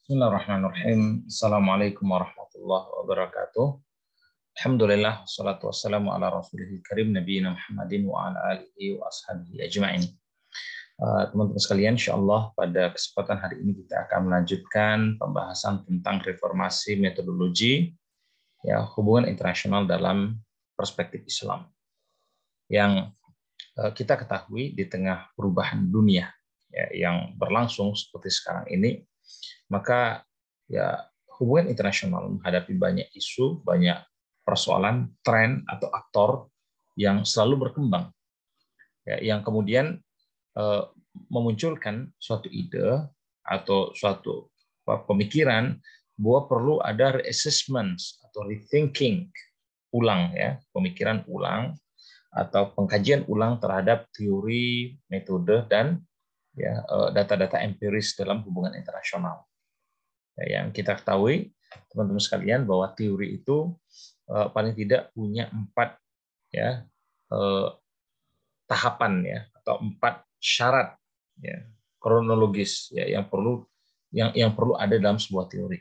Bismillahirrahmanirrahim. Assalamualaikum warahmatullahi wabarakatuh. Alhamdulillah, wassalatu wassalamu ala rasulihil karim, nabiyina Muhammadin wa ala alihi wa ashabihi ajma'in. Teman-teman sekalian, insyaallah pada kesempatan hari ini kita akan melanjutkan pembahasan tentang reformasi metodologi hubungan internasional dalam perspektif Islam. Yang kita ketahui di tengah perubahan dunia yang berlangsung seperti sekarang ini, maka hubungan internasional menghadapi banyak isu, banyak persoalan, tren atau aktor yang selalu berkembang, yang kemudian memunculkan suatu ide atau suatu pemikiran bahwa perlu ada reassessment atau rethinking ulang, pemikiran ulang atau pengkajian ulang terhadap teori, metode, dan data-data empiris dalam hubungan internasional. Yang kita ketahui, teman-teman sekalian, bahwa teori itu paling tidak punya 4 tahapan atau 4 syarat kronologis yang perlu ada dalam sebuah teori.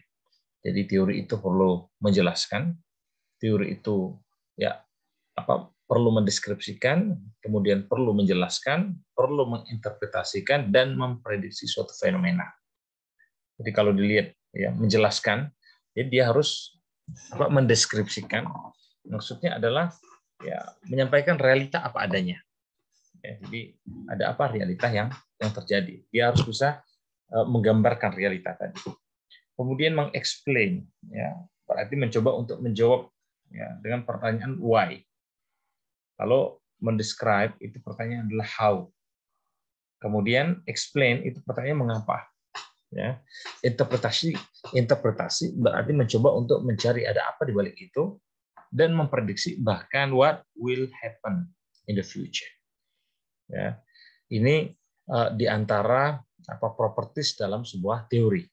Jadi teori itu perlu menjelaskan, teori itu perlu mendeskripsikan, kemudian perlu menjelaskan, perlu menginterpretasikan, dan memprediksi suatu fenomena. Jadi kalau dilihat menjelaskan, jadi dia harus mendeskripsikan. Maksudnya adalah menyampaikan realita apa adanya. Jadi ada apa realita yang terjadi. Dia harus bisa menggambarkan realita tadi. Kemudian mengexplain, berarti mencoba untuk menjawab dengan pertanyaan why. Kalau mendescribe itu pertanyaan adalah how. Kemudian explain itu pertanyaan mengapa. Interpretasi berarti mencoba untuk mencari ada apa di balik itu dan memprediksi bahkan what will happen in the future. Ini di antara properties dalam sebuah teori.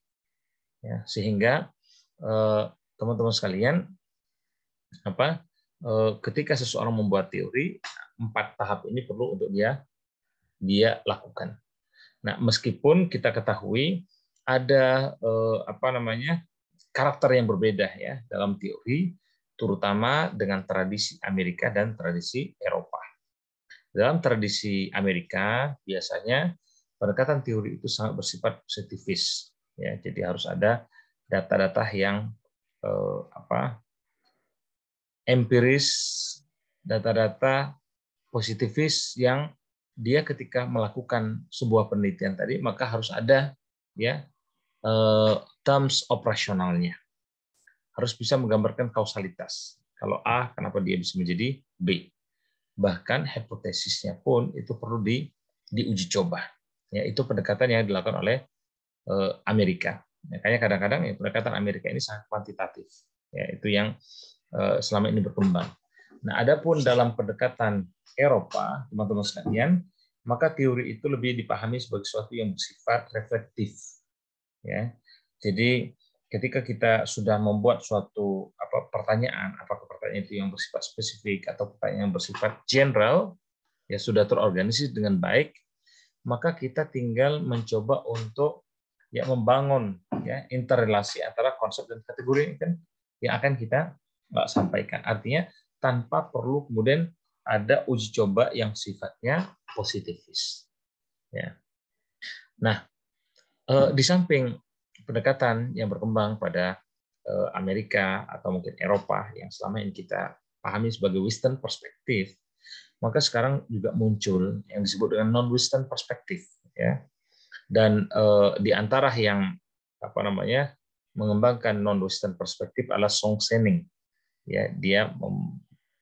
Sehingga teman-teman sekalian, ketika seseorang membuat teori, 4 tahap ini perlu untuk dia lakukan. Nah, meskipun kita ketahui ada karakter yang berbeda dalam teori, terutama dengan tradisi Amerika dan tradisi Eropa. Dalam tradisi Amerika biasanya pendekatan teori itu sangat bersifat positivis, jadi harus ada data-data yang empiris, data-data positivis yang dia ketika melakukan sebuah penelitian tadi, maka harus ada terms operasionalnya. Harus bisa menggambarkan kausalitas. Kalau A, kenapa dia bisa menjadi B. Bahkan hipotesisnya pun itu perlu diuji coba. Itu pendekatan yang dilakukan oleh Amerika. Makanya kadang-kadang pendekatan Amerika ini sangat kuantitatif. Itu yang selama ini berkembang. Nah, adapun dalam pendekatan Eropa, teman-teman sekalian, maka teori itu lebih dipahami sebagai sesuatu yang bersifat reflektif. Jadi ketika kita sudah membuat suatu pertanyaan, apakah pertanyaan itu yang bersifat spesifik atau pertanyaan yang bersifat general, sudah terorganisir dengan baik, maka kita tinggal mencoba untuk membangun interrelasi antara konsep dan kategori yang akan kita sampaikan. Artinya tanpa perlu kemudian ada uji coba yang sifatnya positivis. Nah, di samping pendekatan yang berkembang pada Amerika atau mungkin Eropa yang selama ini kita pahami sebagai Western perspektif, maka sekarang juga muncul yang disebut dengan non-Western perspektif. Dan di antara yang mengembangkan non-Western perspektif adalah Song Shening. Dia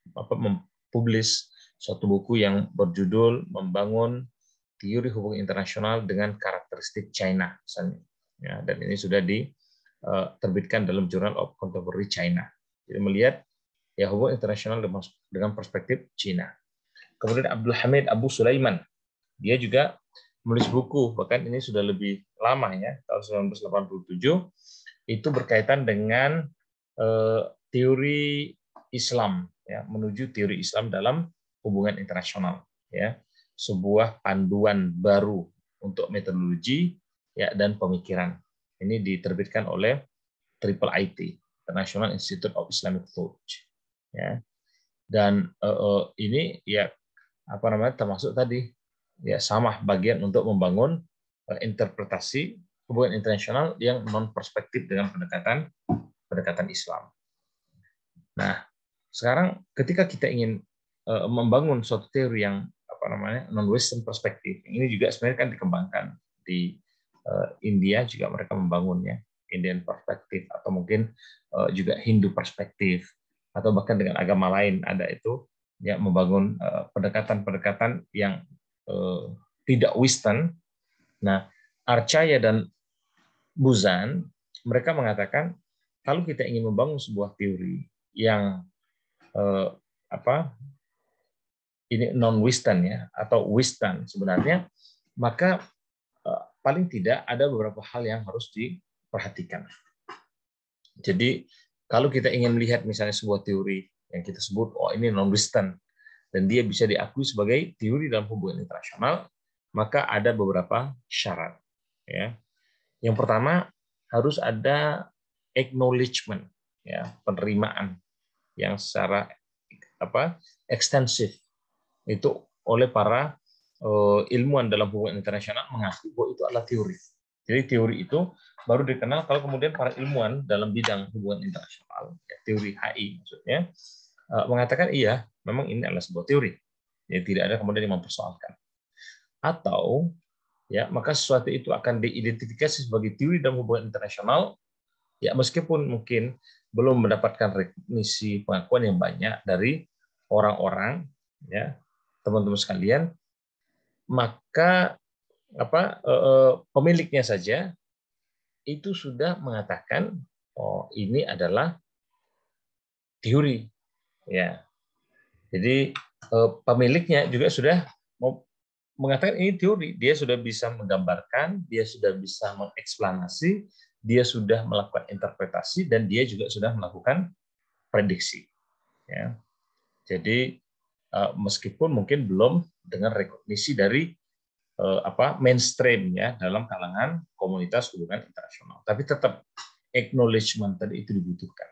mempublish suatu buku yang berjudul Membangun Teori Hubungan Internasional dengan Karakteristik China, misalnya. Dan ini sudah diterbitkan dalam Journal of Contemporary China. Jadi melihat hubungan internasional dengan perspektif China. Kemudian Abdul Hamid Abu Sulaiman, dia juga menulis buku, bahkan ini sudah lebih lama tahun 1987, itu berkaitan dengan teori Islam, menuju teori Islam dalam hubungan internasional, sebuah panduan baru untuk metodologi dan pemikiran. Ini diterbitkan oleh Triple IT, International Institute of Islamic Thought. Ya. Dan ini ya termasuk tadi ya sama bagian untuk membangun interpretasi hubungan internasional yang non perspektif dengan pendekatan Islam. Nah, sekarang ketika kita ingin membangun suatu teori yang non-Western perspektif, ini juga sebenarnya kan dikembangkan di India juga mereka membangunnya, Indian perspektif, atau mungkin juga Hindu perspektif, atau bahkan dengan agama lain ada itu ya membangun pendekatan-pendekatan yang tidak Western. Nah, Archaya dan Buzan mereka mengatakan kalau kita ingin membangun sebuah teori yang ini non-Western ya atau Western sebenarnya, maka paling tidak ada beberapa hal yang harus diperhatikan. Jadi kalau kita ingin melihat misalnya sebuah teori yang kita sebut ini non-Western dan dia bisa diakui sebagai teori dalam hubungan internasional, maka ada beberapa syarat. Ya. Yang pertama harus ada acknowledgement, ya, penerimaan yang secara ekstensif itu oleh para ilmuwan dalam hubungan internasional mengakui bahwa itu adalah teori. Jadi teori itu baru dikenal kalau kemudian para ilmuwan dalam bidang hubungan internasional, ya, teori HI maksudnya, mengatakan iya, memang ini adalah sebuah teori. Jadi tidak ada kemudian yang mempersoalkan. Atau ya maka sesuatu itu akan diidentifikasi sebagai teori dalam hubungan internasional, ya meskipun mungkin belum mendapatkan recognition pengakuan yang banyak dari orang-orang, ya teman-teman sekalian, maka pemiliknya saja itu sudah mengatakan ini adalah teori, ya. Jadi pemiliknya juga sudah mengatakan ini teori, dia sudah bisa menggambarkan, dia sudah bisa mengeksplanasi, dia sudah melakukan interpretasi, dan dia juga sudah melakukan prediksi. Ya. Jadi meskipun mungkin belum dengan rekognisi dari mainstream ya dalam kalangan komunitas hubungan internasional, tapi tetap acknowledgement tadi itu dibutuhkan.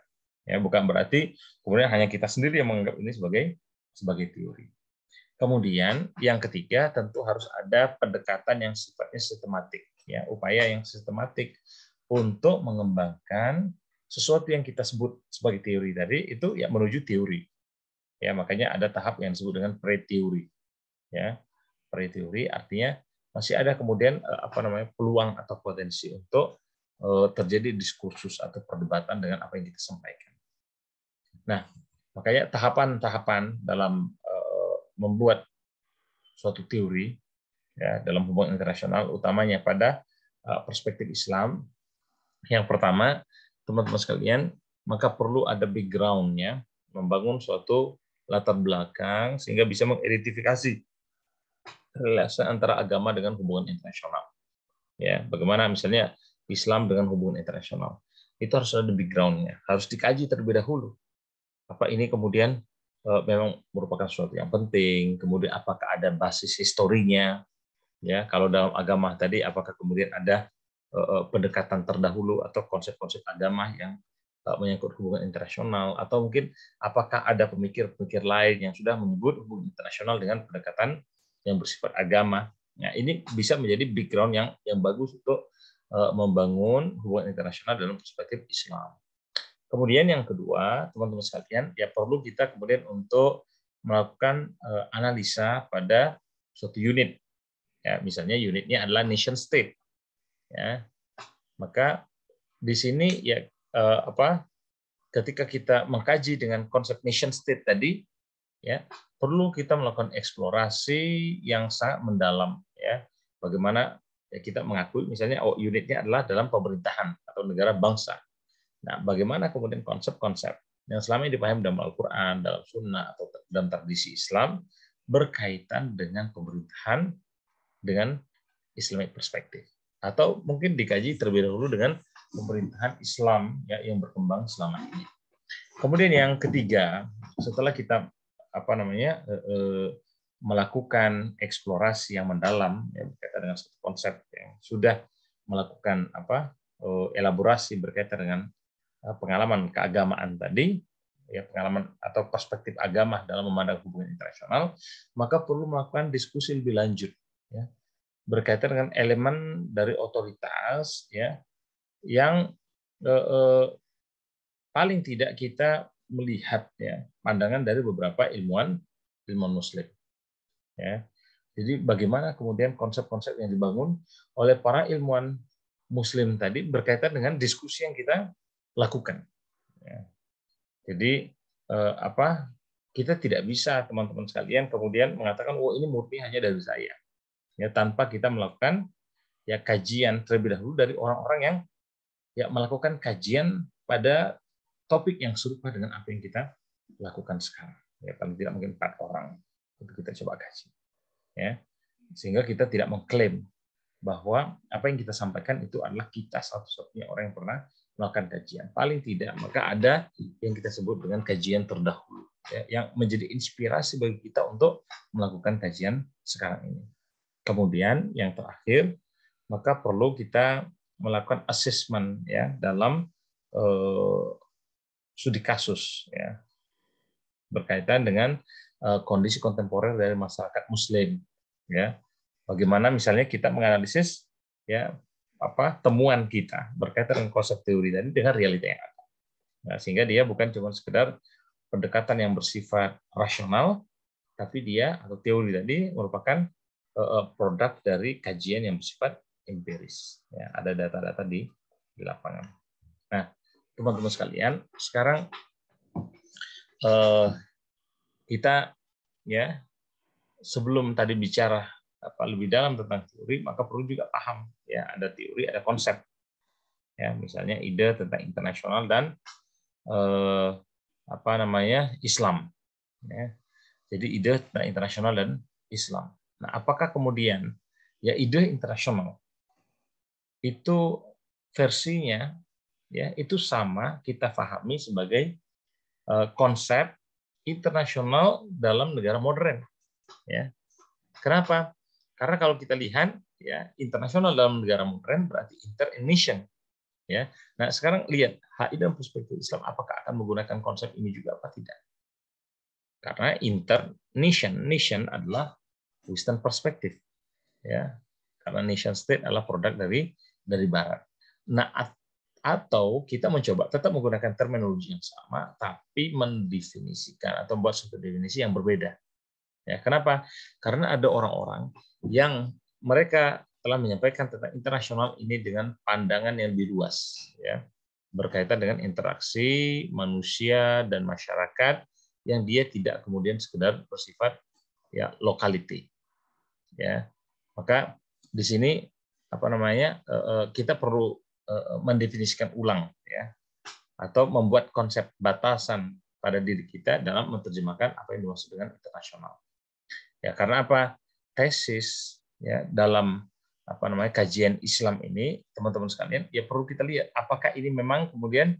Ya, bukan berarti kemudian hanya kita sendiri yang menganggap ini sebagai teori. Kemudian yang ketiga tentu harus ada pendekatan yang sifatnya sistematik, ya, upaya yang sistematik untuk mengembangkan sesuatu yang kita sebut sebagai teori tadi itu ya menuju teori. Ya, makanya ada tahap yang disebut dengan pre-teori. Ya, pre-teori artinya masih ada kemudian peluang atau potensi untuk terjadi diskursus atau perdebatan dengan apa yang kita sampaikan. Nah, makanya tahapan-tahapan dalam membuat suatu teori ya dalam hubungan internasional utamanya pada perspektif Islam. Yang pertama, teman-teman sekalian, maka perlu ada background-nya, membangun suatu latar belakang sehingga bisa mengidentifikasi relasi antara agama dengan hubungan internasional. Ya, bagaimana misalnya Islam dengan hubungan internasional. Itu harus ada background-nya, harus dikaji terlebih dahulu. Apa ini kemudian memang merupakan sesuatu yang penting, kemudian apakah ada basis historinya, ya kalau dalam agama tadi apakah kemudian ada pendekatan terdahulu atau konsep-konsep agama yang menyangkut hubungan internasional, atau mungkin apakah ada pemikir-pemikir lain yang sudah menyebut hubungan internasional dengan pendekatan yang bersifat agama. Nah, ini bisa menjadi background yang bagus untuk membangun hubungan internasional dalam perspektif Islam. Kemudian yang kedua, teman-teman sekalian, ya perlu kita kemudian untuk melakukan analisa pada suatu unit. Ya, misalnya unitnya adalah nation state. Ya, maka di sini ya ketika kita mengkaji dengan konsep nation state tadi, ya perlu kita melakukan eksplorasi yang sangat mendalam. Ya, bagaimana ya kita mengakui misalnya unitnya adalah dalam pemerintahan atau negara bangsa. Nah, bagaimana kemudian konsep-konsep yang selama ini dipahami dalam Al-Quran, dalam Sunnah, atau dalam tradisi Islam berkaitan dengan pemerintahan dengan Islamic perspektif. Atau mungkin dikaji terlebih dahulu dengan pemerintahan Islam ya, yang berkembang selama ini. Kemudian yang ketiga, setelah kita melakukan eksplorasi yang mendalam ya, berkaitan dengan satu konsep yang sudah melakukan elaborasi berkaitan dengan pengalaman keagamaan tadi, ya pengalaman atau perspektif agama dalam memandang hubungan internasional, maka perlu melakukan diskusi lebih lanjut, ya, berkaitan dengan elemen dari otoritas, ya, yang paling tidak kita melihat, ya, pandangan dari beberapa ilmuwan Muslim, ya. Jadi bagaimana kemudian konsep-konsep yang dibangun oleh para ilmuwan Muslim tadi berkaitan dengan diskusi yang kita lakukan. Ya. Jadi kita tidak bisa, teman-teman sekalian, kemudian mengatakan, oh ini murni hanya dari saya, ya, tanpa kita melakukan, ya, kajian terlebih dahulu dari orang-orang yang, ya, melakukan kajian pada topik yang serupa dengan apa yang kita lakukan sekarang. Ya, paling tidak mungkin 4 orang itu kita coba kaji, ya, sehingga kita tidak mengklaim bahwa apa yang kita sampaikan itu adalah kita satu-satunya orang yang pernah melakukan kajian. Paling tidak, maka ada yang kita sebut dengan kajian terdahulu, ya, yang menjadi inspirasi bagi kita untuk melakukan kajian sekarang ini. Kemudian yang terakhir, maka perlu kita melakukan assessment, ya, dalam studi kasus, ya, berkaitan dengan kondisi kontemporer dari masyarakat Muslim, ya. Bagaimana misalnya kita menganalisis, ya, temuan kita berkaitan dengan konsep teori tadi dengan realita yang ada. Nah, sehingga dia bukan cuma sekedar pendekatan yang bersifat rasional, tapi dia atau teori tadi merupakan produk dari kajian yang bersifat empiris. Ya, ada data-data di lapangan. Nah, teman-teman sekalian, sekarang kita, ya, sebelum tadi bicara lebih dalam tentang teori, maka perlu juga paham, ya, ada teori, ada konsep, ya, misalnya ide tentang internasional dan Islam, ya. Jadi ide tentang internasional dan Islam. Nah, apakah kemudian, ya, ide internasional itu versinya, ya, itu sama kita pahami sebagai konsep internasional dalam negara modern, ya. Kenapa? Karena kalau kita lihat, ya, internasional dalam negara modern berarti inter-nation, ya. Nah, sekarang lihat HI dalam perspektif Islam, apakah akan menggunakan konsep ini juga apa tidak? Karena nation adalah Western perspektif, ya. Karena nation state adalah produk dari Barat. Nah, atau kita mencoba tetap menggunakan terminologi yang sama, tapi mendefinisikan atau membuat suatu definisi yang berbeda. Ya, kenapa? Karena ada orang-orang yang mereka telah menyampaikan tentang internasional ini dengan pandangan yang lebih luas, ya, berkaitan dengan interaksi manusia dan masyarakat yang dia tidak kemudian sekedar bersifat, ya, locality, ya. Maka di sini kita perlu mendefinisikan ulang, ya, atau membuat konsep batasan pada diri kita dalam menerjemahkan apa yang dimaksud dengan internasional. Ya, karena apa? Tesis, ya, dalam kajian Islam ini, teman-teman sekalian, ya, perlu kita lihat apakah ini memang kemudian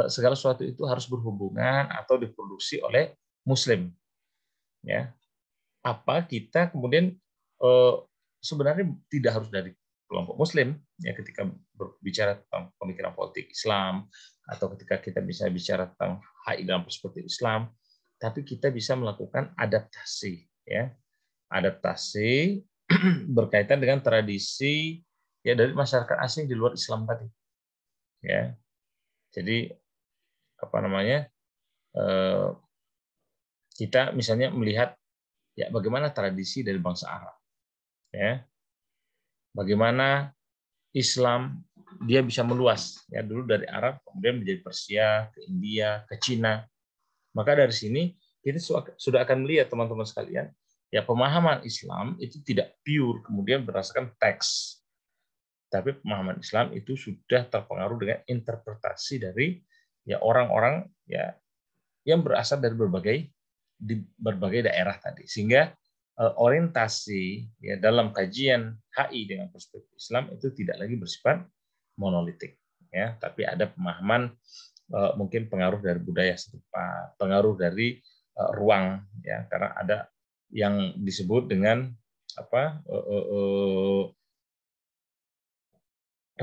segala sesuatu itu harus berhubungan atau diproduksi oleh Muslim, ya. Apa kita kemudian sebenarnya tidak harus dari kelompok Muslim, ya, ketika berbicara tentang pemikiran politik Islam, atau ketika kita bisa bicara tentang HI dalam perspektif Islam, tapi kita bisa melakukan adaptasi, ya, adaptasi berkaitan dengan tradisi, ya, dari masyarakat asing di luar Islam tadi, ya. Jadi kita misalnya melihat, ya, bagaimana tradisi dari bangsa Arab, ya, bagaimana Islam dia bisa meluas, ya, dulu dari Arab kemudian menjadi Persia, ke India, ke Cina. Maka dari sini kita sudah akan melihat, teman-teman sekalian, ya, pemahaman Islam itu tidak pure kemudian berdasarkan teks, tapi pemahaman Islam itu sudah terpengaruh dengan interpretasi dari, ya, orang-orang, ya, yang berasal dari berbagai daerah tadi, sehingga orientasi, ya, dalam kajian HI dengan perspektif Islam itu tidak lagi bersifat monolitik, ya, tapi ada pemahaman mungkin pengaruh dari budaya setempat, pengaruh dari ruang, ya, karena ada yang disebut dengan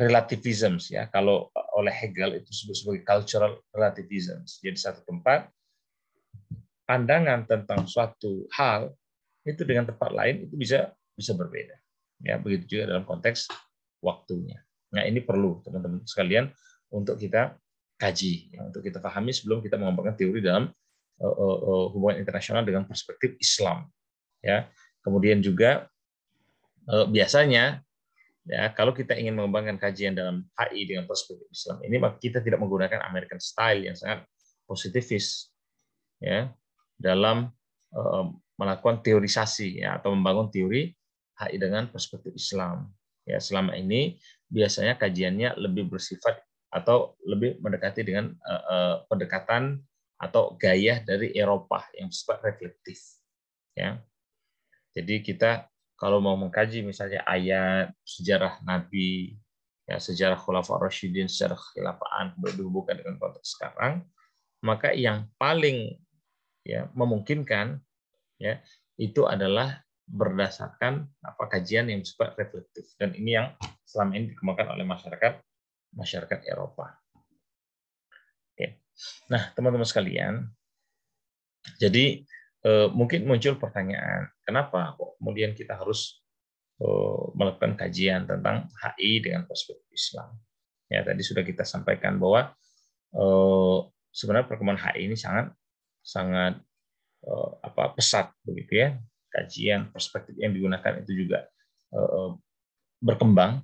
relativism, ya. Kalau oleh Hegel itu disebut sebagai cultural relativism. Jadi satu tempat pandangan tentang suatu hal itu dengan tempat lain itu bisa berbeda. Ya, begitu juga dalam konteks waktunya. Nah, ini perlu teman-teman sekalian untuk kita kaji, ya, untuk kita pahami sebelum kita mengembangkan teori dalam hubungan internasional dengan perspektif Islam. Ya, kemudian juga biasanya ya kalau kita ingin mengembangkan kajian dalam HI dengan perspektif Islam ini, maka kita tidak menggunakan American style yang sangat positivis, ya, dalam melakukan teorisasi, ya, atau membangun teori HI dengan perspektif Islam. Ya, selama ini biasanya kajiannya lebih bersifat atau lebih mendekati dengan pendekatan atau gaya dari Eropa yang bersifat reflektif. Ya, jadi kita kalau mau mengkaji misalnya ayat, sejarah Nabi, ya, sejarah Khulafaur Rasyidin, sejarah khilafah dihubungkan dengan konteks sekarang, maka yang paling ya memungkinkan ya itu adalah berdasarkan kajian yang bersifat reflektif, dan ini yang selama ini dikembangkan oleh masyarakat Eropa. Oke. Nah, teman-teman sekalian, jadi mungkin muncul pertanyaan, kenapa kok kemudian kita harus melakukan kajian tentang HI dengan perspektif Islam? Ya, tadi sudah kita sampaikan bahwa sebenarnya perkembangan HI ini sangat pesat begitu ya. Kajian perspektif yang digunakan itu juga berkembang,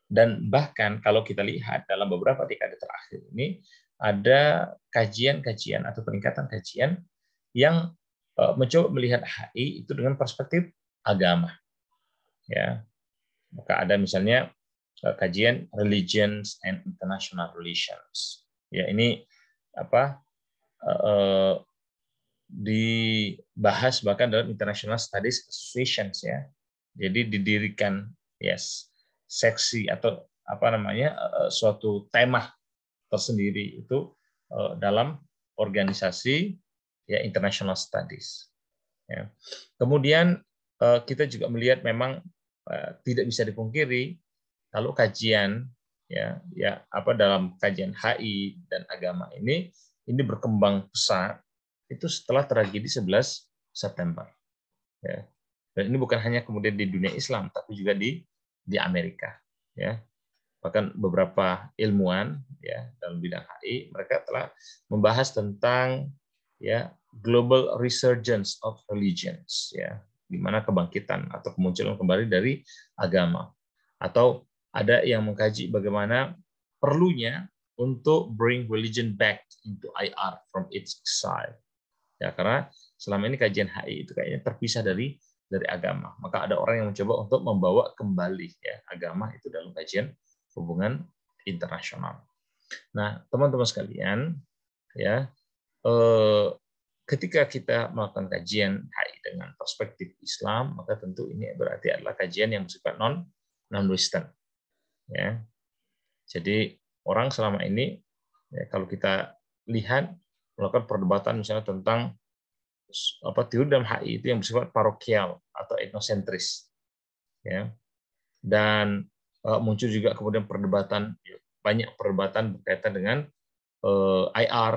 dan bahkan kalau kita lihat dalam beberapa dekade terakhir ini ada kajian-kajian atau peningkatan kajian yang mencoba melihat HI itu dengan perspektif agama, ya. Maka ada misalnya kajian religions and international relations, ya, ini dibahas bahkan dalam International Studies Associations, ya. Jadi didirikan seksi atau suatu tema tersendiri itu dalam organisasi ya International Studies. Ya. Kemudian kita juga melihat memang tidak bisa dipungkiri kalau kajian dalam kajian HI dan agama ini berkembang pesat itu setelah tragedi 11 September. Ya. Dan ini bukan hanya kemudian di dunia Islam, tapi juga di Amerika. Ya. Bahkan beberapa ilmuwan ya dalam bidang HI mereka telah membahas tentang ya global resurgence of religions, ya, di mana kebangkitan atau kemunculan kembali dari agama, atau ada yang mengkaji bagaimana perlunya untuk bring religion back into IR from its exile. Ya, karena selama ini kajian HI itu kayaknya terpisah dari agama. Maka ada orang yang mencoba untuk membawa kembali ya agama itu dalam kajian hubungan internasional. Nah, teman-teman sekalian, ya, ketika kita melakukan kajian HI dengan perspektif Islam, maka tentu ini berarti adalah kajian yang bersifat non-Western. Ya. Jadi orang selama ini, ya, kalau kita lihat melakukan perdebatan misalnya tentang teori dalam HI itu yang bersifat parokial atau etnosentris, ya, dan muncul juga kemudian banyak perdebatan berkaitan dengan IR,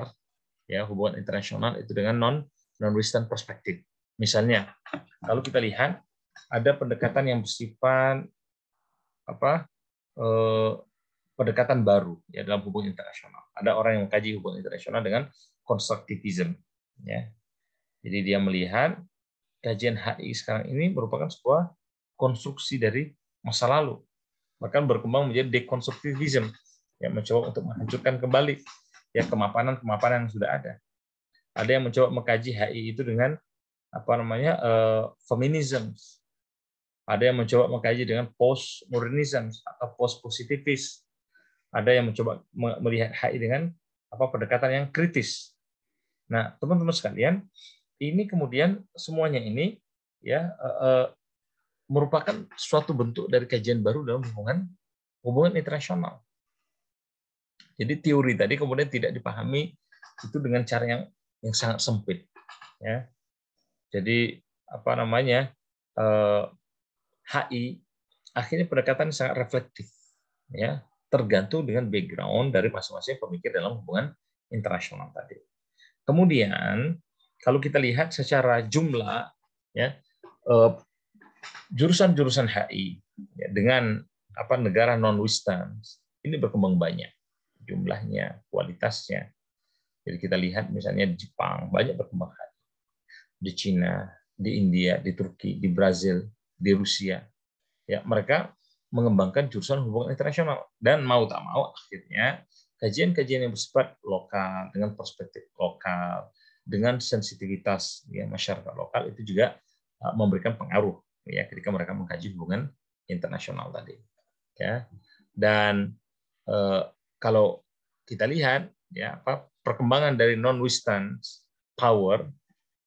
ya, hubungan internasional itu dengan non-Western perspektif. Misalnya kalau kita lihat ada pendekatan yang bersifat pendekatan baru ya dalam hubungan internasional. Ada orang yang mengkaji hubungan internasional dengan konstruktivisme, ya. Jadi dia melihat kajian HI sekarang ini merupakan sebuah konstruksi dari masa lalu, bahkan berkembang menjadi dekonstruktivisme, yang mencoba untuk menghancurkan kembali ya kemapanan yang sudah ada. Ada yang mencoba mengkaji HI itu dengan feminism. Ada yang mencoba mengkaji dengan postmodernism atau post-positivis. Ada yang mencoba melihat HI dengan pendekatan yang kritis. Nah, teman-teman sekalian, ini kemudian semuanya ini ya merupakan suatu bentuk dari kajian baru dalam hubungan internasional. Jadi teori tadi kemudian tidak dipahami itu dengan cara yang sangat sempit, ya. Jadi HI akhirnya pendekatan sangat reflektif, ya, tergantung dengan background dari masing-masing pemikir dalam hubungan internasional tadi. Kemudian kalau kita lihat secara jumlah, ya, jurusan-jurusan HI ya, dengan negara non-Western ini berkembang banyak jumlahnya, kualitasnya. Jadi kita lihat misalnya di Jepang banyak berkembang HI, di Cina, di India, di Turki, di Brazil, di Rusia. Ya, mereka mengembangkan jurusan hubungan internasional dan mau tak mau akhirnya kajian-kajian yang bersifat lokal dengan perspektif lokal dengan sensitivitas ya masyarakat lokal itu juga memberikan pengaruh ya ketika mereka mengkaji hubungan internasional tadi ya. Dan kalau kita lihat ya perkembangan dari non-Western power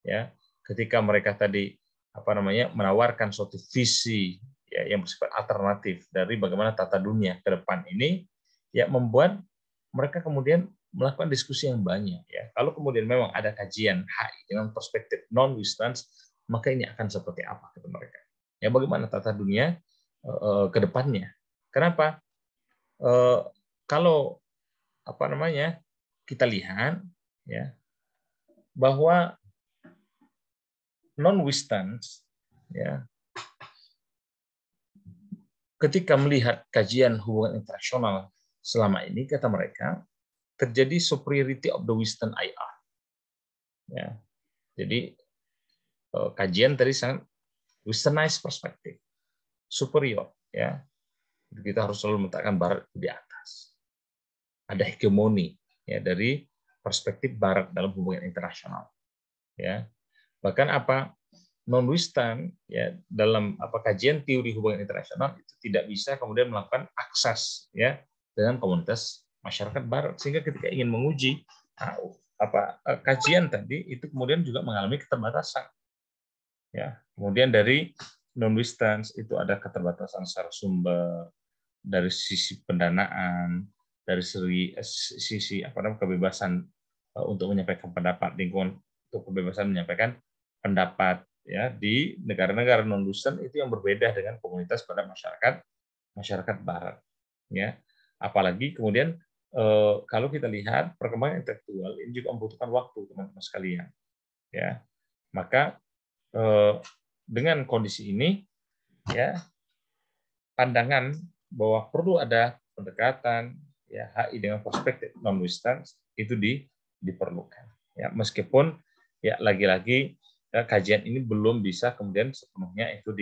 ya ketika mereka tadi menawarkan suatu visi ya, yang bersifat alternatif dari bagaimana tata dunia ke depan ini ya membuat mereka kemudian melakukan diskusi yang banyak ya. Kalau kemudian memang ada kajian HI dengan perspektif non-Western, maka ini akan seperti apa kata mereka. Ya bagaimana tata dunia ke depannya. Kenapa? Kalau kita lihat ya bahwa non-Western ya ketika melihat kajian hubungan internasional selama ini kata mereka terjadi superiority of the Western IR ya. Jadi kajian tadi sangat westernized perspektif superior ya. Kita harus selalu meletakkan barat di atas. Ada hegemoni ya dari perspektif barat dalam hubungan internasional ya. Bahkan non-Western ya dalam kajian teori hubungan internasional itu tidak bisa kemudian melakukan akses ya dengan komunitas masyarakat barat sehingga ketika ingin menguji kajian tadi itu kemudian juga mengalami keterbatasan ya. Kemudian dari non-Western itu ada keterbatasan secara sumber dari sisi pendanaan, dari sisi kebebasan untuk menyampaikan pendapat, lingkungan untuk kebebasan menyampaikan pendapat ya di negara-negara non-Western itu yang berbeda dengan komunitas pada masyarakat barat ya. Apalagi kemudian kalau kita lihat perkembangan intelektual ini juga membutuhkan waktu teman-teman sekalian ya. Maka dengan kondisi ini ya pandangan bahwa perlu ada pendekatan ya HI dengan perspektif non-Western itu diperlukan ya, meskipun ya lagi-lagi ya, kajian ini belum bisa kemudian sepenuhnya itu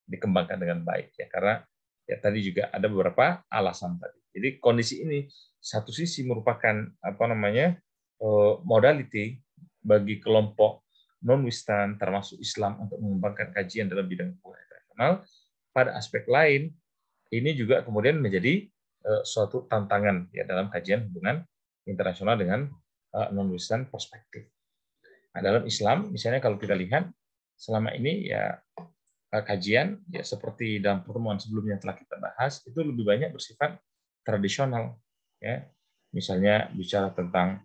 dikembangkan dengan baik ya, karena ya tadi juga ada beberapa alasan tadi. Jadi kondisi ini satu sisi merupakan modality bagi kelompok non-Western termasuk Islam untuk mengembangkan kajian dalam bidang hubungan internasional. Pada aspek lain ini juga kemudian menjadi suatu tantangan ya dalam kajian hubungan internasional dengan non-Western perspektif. Nah, dalam Islam misalnya kalau kita lihat selama ini ya kajian ya seperti dalam pertemuan sebelumnya telah kita bahas itu lebih banyak bersifat tradisional ya. Misalnya bicara tentang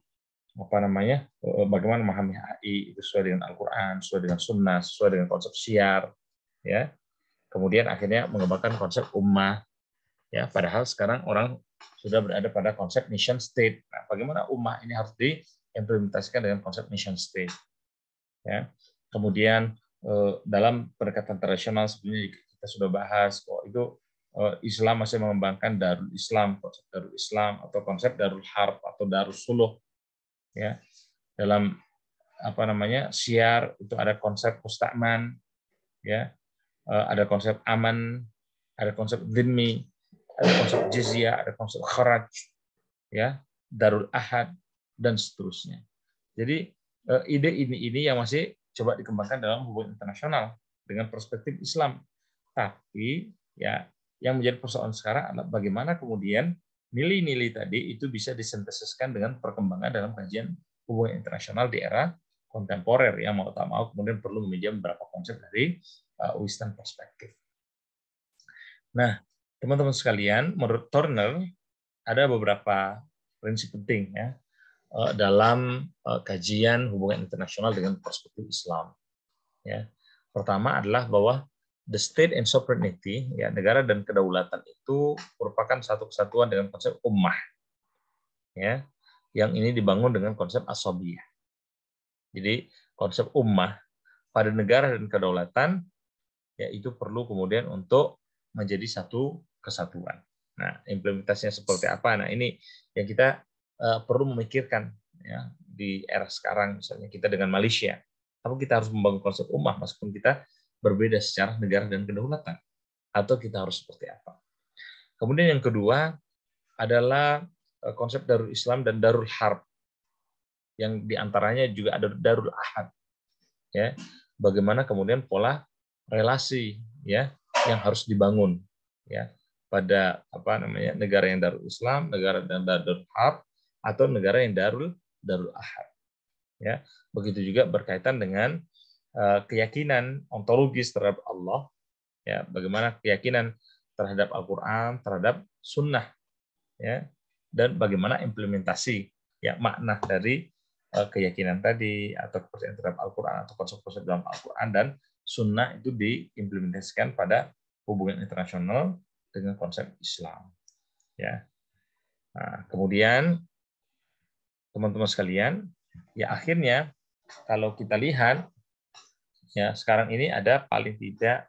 bagaimana memahami HI itu sesuai dengan Al-Qur'an, sesuai dengan Sunnah, sesuai dengan konsep syiar ya. Kemudian akhirnya mengembangkan konsep ummah ya, padahal sekarang orang sudah berada pada konsep nation state. Nah, bagaimana ummah ini harus diimplementasikan dengan konsep nation state ya. Kemudian dalam pendekatan tradisional sebelumnya kita sudah bahas bahwa itu Islam masih mengembangkan Darul Islam, konsep Darul Islam atau konsep Darul Harb atau Darul Suluh ya. Dalam syiar itu ada konsep musta'man ya, ada konsep aman, ada konsep dhimmi, ada konsep jizyah, ada konsep kharaj ya, darul ahad dan seterusnya. Jadi ide ini yang masih coba dikembangkan dalam hubungan internasional dengan perspektif Islam. Tapi ya yang menjadi persoalan sekarang adalah bagaimana kemudian nilai-nilai tadi itu bisa disintesiskan dengan perkembangan dalam kajian hubungan internasional di era kontemporer yang mau tak mau kemudian perlu meminjam beberapa konsep dari Western perspektif. Nah, teman-teman sekalian, menurut Turner ada beberapa prinsip penting ya dalam kajian hubungan internasional dengan perspektif Islam. Ya, pertama adalah bahwa the state and sovereignty, ya, negara dan kedaulatan itu merupakan satu kesatuan dengan konsep ummah, ya, yang ini dibangun dengan konsep asobiyah. Jadi konsep ummah pada negara dan kedaulatan, ya, itu perlu kemudian untuk menjadi satu kesatuan. Nah, implementasinya seperti apa? Nah, ini yang kita perlu memikirkan, ya, di era sekarang. Misalnya kita dengan Malaysia, tapi kita harus membangun konsep ummah meskipun kita berbeda secara negara dan kedaulatan, atau kita harus seperti apa? Kemudian yang kedua adalah konsep Darul Islam dan Darul Harb, yang diantaranya juga ada Darul Ahad, ya, bagaimana kemudian pola relasi, ya, yang harus dibangun, ya, pada negara yang Darul Islam, negara yang Darul Harb, atau negara yang Darul Ahad, ya. Begitu juga berkaitan dengan keyakinan ontologis terhadap Allah, ya, bagaimana keyakinan terhadap Al-Qur'an, terhadap sunnah, ya, dan bagaimana implementasi, ya, makna dari keyakinan tadi atau kepercayaan terhadap Al-Qur'an atau konsep-konsep dalam Al-Qur'an dan sunnah itu diimplementasikan pada hubungan internasional dengan konsep Islam, ya. Nah, kemudian teman-teman sekalian, ya, akhirnya kalau kita lihat, ya, sekarang ini ada paling tidak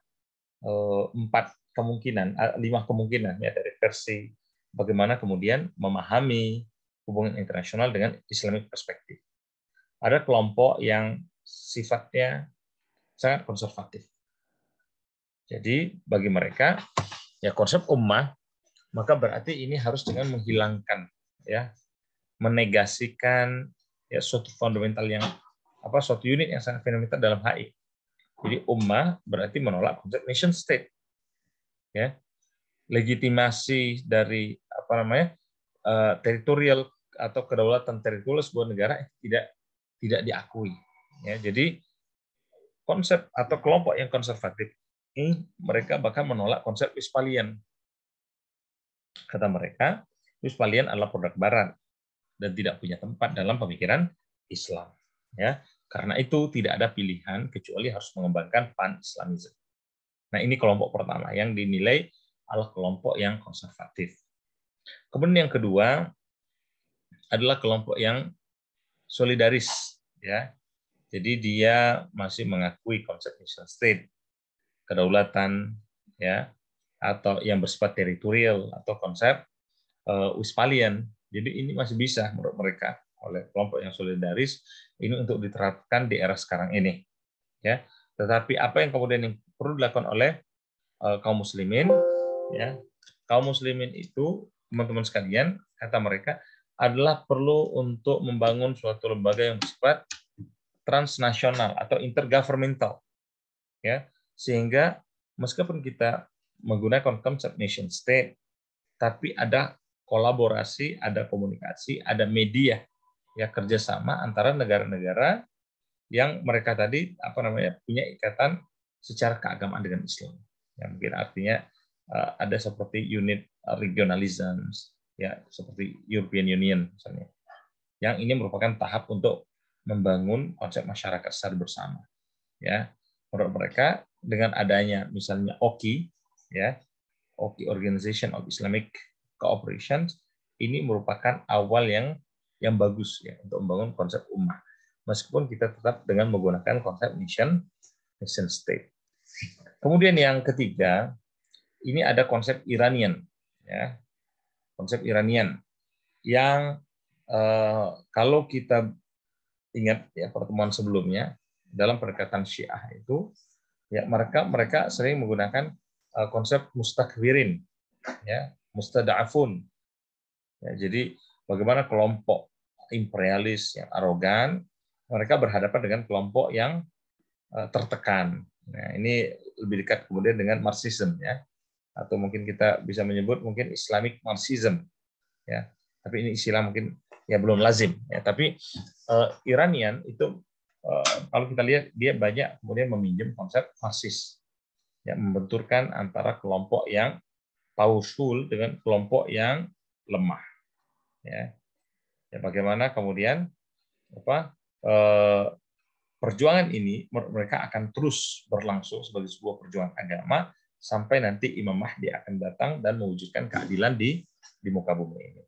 5 kemungkinan, ya, dari versi bagaimana kemudian memahami hubungan internasional dengan Islamic perspektif. Ada kelompok yang sifatnya sangat konservatif. Jadi bagi mereka, ya, konsep ummah, maka berarti ini harus dengan menghilangkan, ya, menegasikan, ya, suatu fundamental yang suatu unit yang sangat fundamental dalam HI. Jadi ummah berarti menolak konsep nation state, ya. Legitimasi dari teritorial atau kedaulatan teritorial sebuah negara tidak diakui, ya. Jadi konsep atau kelompok yang konservatif ini mereka bahkan menolak konsep Westphalian. Kata mereka, Westphalian adalah produk Barat dan tidak punya tempat dalam pemikiran Islam, ya. Karena itu tidak ada pilihan kecuali harus mengembangkan pan-Islamisme. Nah, ini kelompok pertama yang dinilai adalah kelompok yang konservatif. Kemudian yang kedua adalah kelompok yang solidaris, ya. Jadi dia masih mengakui konsep nation state, kedaulatan, ya, atau yang bersifat teritorial atau konsep Westphalian. Jadi ini masih bisa menurut mereka oleh kelompok yang solidaris ini untuk diterapkan di era sekarang ini, ya. Tetapi apa yang kemudian yang perlu dilakukan oleh kaum muslimin, ya, kaum muslimin itu, teman-teman sekalian, kata mereka, adalah perlu untuk membangun suatu lembaga yang bersifat transnasional atau intergovernmental, ya, sehingga meskipun kita menggunakan konsep nation state, tapi ada kolaborasi, ada komunikasi, ada media, ya, kerjasama antara negara-negara yang mereka tadi punya ikatan secara keagamaan dengan Islam. Ya, mungkin artinya ada seperti unit regionalism, ya, seperti European Union misalnya. Yang ini merupakan tahap untuk membangun konsep masyarakat secara bersama. Ya, menurut mereka dengan adanya misalnya OKI, ya, OKI Organization of Islamic Cooperation, ini merupakan awal yang bagus, ya, untuk membangun konsep ummah. Meskipun kita tetap dengan menggunakan konsep nation state. Kemudian yang ketiga, ini ada konsep Iranian, ya, konsep Iranian yang kalau kita ingat, ya, pertemuan sebelumnya dalam pendekatan Syiah itu, ya, mereka sering menggunakan konsep mustakbirin, ya, mustada'afun. Ya, jadi bagaimana kelompok imperialis yang arogan mereka berhadapan dengan kelompok yang tertekan. Nah, ini lebih dekat kemudian dengan Marxism, ya, atau mungkin kita bisa menyebut mungkin Islamic Marxism, ya. Tapi ini istilah mungkin ya belum lazim, ya. Tapi Iranian itu kalau kita lihat dia banyak kemudian meminjam konsep Marxis, ya, membenturkan antara kelompok yang powerful dengan kelompok yang lemah, ya. Ya, bagaimana kemudian perjuangan ini mereka akan terus berlangsung sebagai sebuah perjuangan agama sampai nanti Imam Mahdi akan datang dan mewujudkan keadilan di muka bumi ini.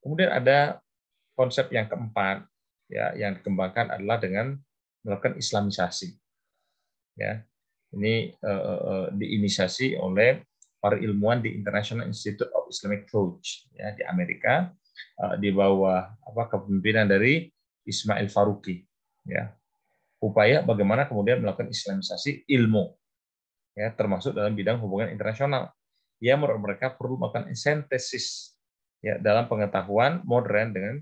Kemudian ada konsep yang keempat ya yang dikembangkan adalah dengan melakukan Islamisasi. Ya, ini diinisiasi oleh para ilmuwan di International Institute of Islamic Thought ya di Amerika di bawah kepemimpinan dari Ismail Faruqi ya. Upaya bagaimana kemudian melakukan Islamisasi ilmu ya termasuk dalam bidang hubungan internasional. Ya mereka perlu melakukan sintesis ya dalam pengetahuan modern dengan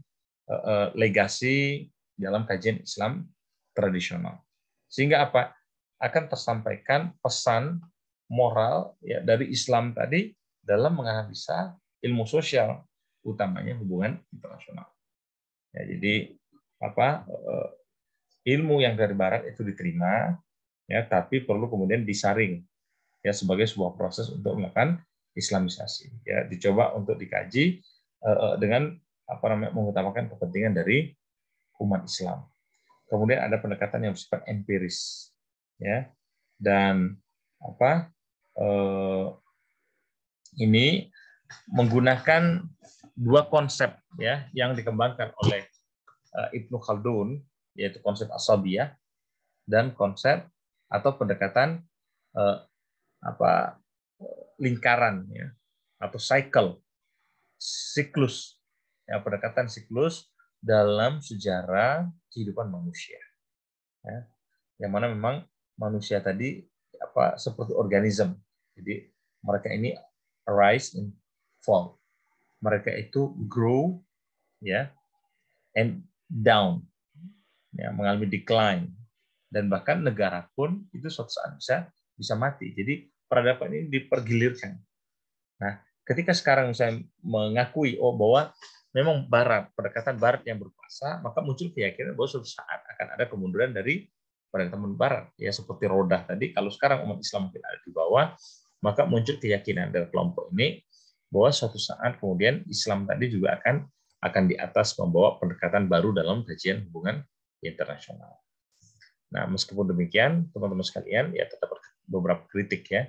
legasi dalam kajian Islam tradisional. Sehingga apa? Akan tersampaikan pesan moral ya dari Islam tadi dalam menganalisa ilmu sosial, utamanya hubungan internasional. Ya, jadi ilmu yang dari Barat itu diterima, ya, tapi perlu kemudian disaring ya sebagai sebuah proses untuk melakukan Islamisasi. Ya, dicoba untuk dikaji dengan mengutamakan kepentingan dari umat Islam. Kemudian ada pendekatan yang bersifat empiris, ya, dan ini menggunakan dua konsep ya yang dikembangkan oleh Ibnu Khaldun, yaitu konsep asabiyah dan konsep atau pendekatan lingkaran ya atau siklus ya, pendekatan siklus dalam sejarah kehidupan manusia ya, yang mana memang manusia tadi seperti organisme, jadi mereka ini arise and fall, mereka itu grow ya and down ya, mengalami decline, dan bahkan negara pun itu suatu saat bisa mati. Jadi peradaban ini dipergilirkan. Nah, ketika sekarang saya mengakui bahwa memang pendekatan Barat yang berkuasa, maka muncul keyakinan bahwa suatu saat akan ada kemunduran dari peradaban Barat. Ya seperti Rodah tadi, kalau sekarang umat Islam mungkin ada di bawah, maka muncul keyakinan dari kelompok ini bahwa suatu saat kemudian Islam tadi juga akan di atas membawa pendekatan baru dalam kajian hubungan internasional. Nah, meskipun demikian, teman-teman sekalian, ya tetap beberapa kritik ya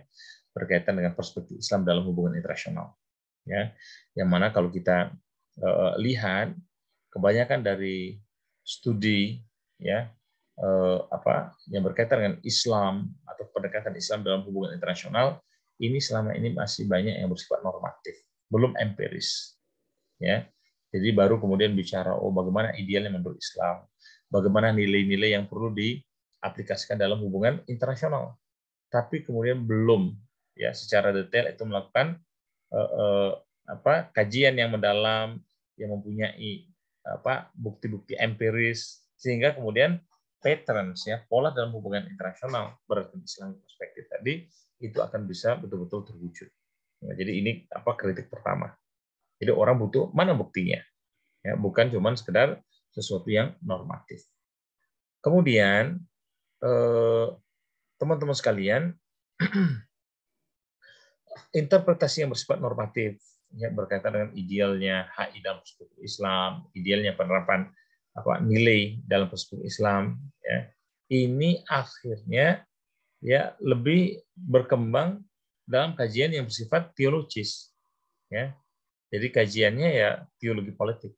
berkaitan dengan perspektif Islam dalam hubungan internasional. Ya, yang mana kalau kita lihat kebanyakan dari studi ya yang berkaitan dengan Islam atau pendekatan Islam dalam hubungan internasional ini selama ini masih banyak yang bersifat normatif, belum empiris. Ya, jadi baru kemudian bicara bagaimana idealnya menurut Islam, bagaimana nilai-nilai yang perlu diaplikasikan dalam hubungan internasional. Tapi kemudian belum ya secara detail itu melakukan kajian yang mendalam, yang mempunyai bukti-bukti empiris, sehingga kemudian patterns ya pola dalam hubungan internasional berdasarkan Islam perspektif tadi itu akan bisa betul-betul terwujud. Nah, jadi ini kritik pertama. Jadi orang butuh mana buktinya, ya bukan cuma sekedar sesuatu yang normatif. Kemudian teman-teman sekalian, interpretasi yang bersifat normatif ya berkaitan dengan idealnya HI dalam perspektif Islam, idealnya penerapan nilai dalam perspektif Islam ya. Ini akhirnya ya lebih berkembang dalam kajian yang bersifat teologis ya. Jadi kajiannya ya teologi politik.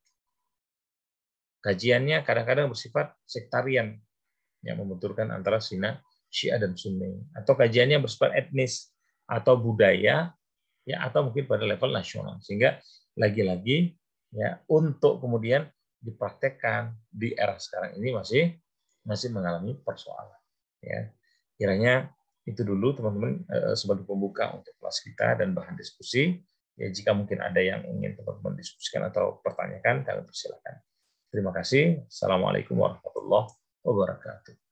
Kajiannya kadang-kadang bersifat sektarian yang membenturkan antara Syiah dan Sunni, atau kajiannya bersifat etnis atau budaya ya, atau mungkin pada level nasional, sehingga lagi-lagi ya untuk kemudian dipraktekkan di era sekarang ini masih mengalami persoalan ya. Kiranya itu dulu teman-teman sebagai pembuka untuk kelas kita dan bahan diskusi ya. Jika mungkin ada yang ingin teman-teman diskusikan atau pertanyakan, kami persilakan. Terima kasih. Assalamualaikum warahmatullahi wabarakatuh.